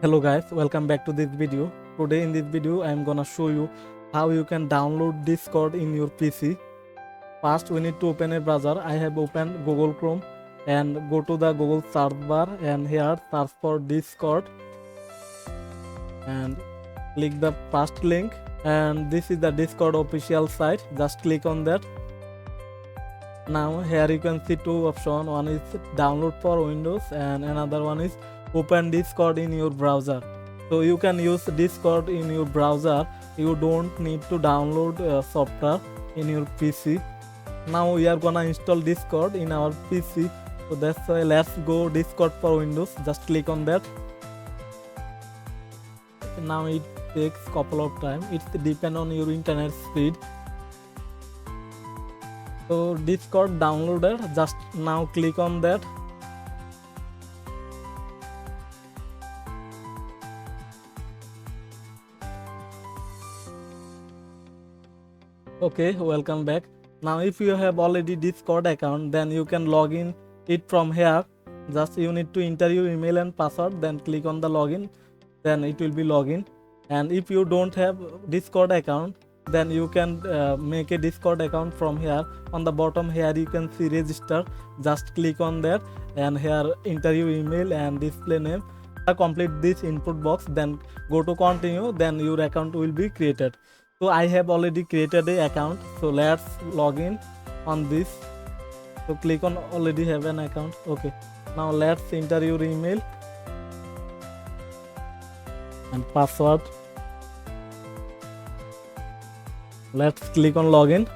Hello guys, welcome back to this video. Today in this video I am gonna show you how you can download Discord in your PC. First we need to open a browser. I have opened Google Chrome and go to the Google search bar and here search for Discord and click the first link, and this is the Discord official site. Just click on that. Now here you can see two options. One is download for Windows and another one is open Discord in your browser. So you can use Discord in your browser. You don't need to download software in your PC. Now we are gonna install Discord in our PC. So that's why let's go Discord for Windows. Just click on that. Now it takes couple of time. It's depend on your internet speed. So Discord downloaded. Just now click on that. Okay, welcome back. Now if you have already Discord account, then you can log in it from here. Just you need to enter your email and password, then click on the login, then it will be login. And if you don't have Discord account, then you can make a Discord account from here. On the bottom here you can see register. Just click on that and here enter your email and display name. Complete this input box, then go to continue, then your account will be created. So I have already created a account, so let's log in on this. So click on already have an account. Okay, now let's enter your email and password. Let's click on login.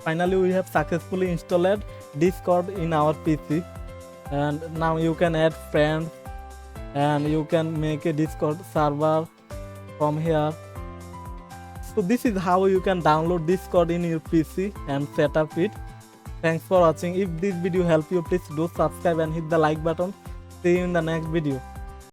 Finally we have successfully installed Discord in our PC, and now you can add friends and you can make a Discord server from here. So this is how you can download Discord in your PC and set up it. Thanks for watching. If this video helped you, please do subscribe and hit the like button. See you in the next video.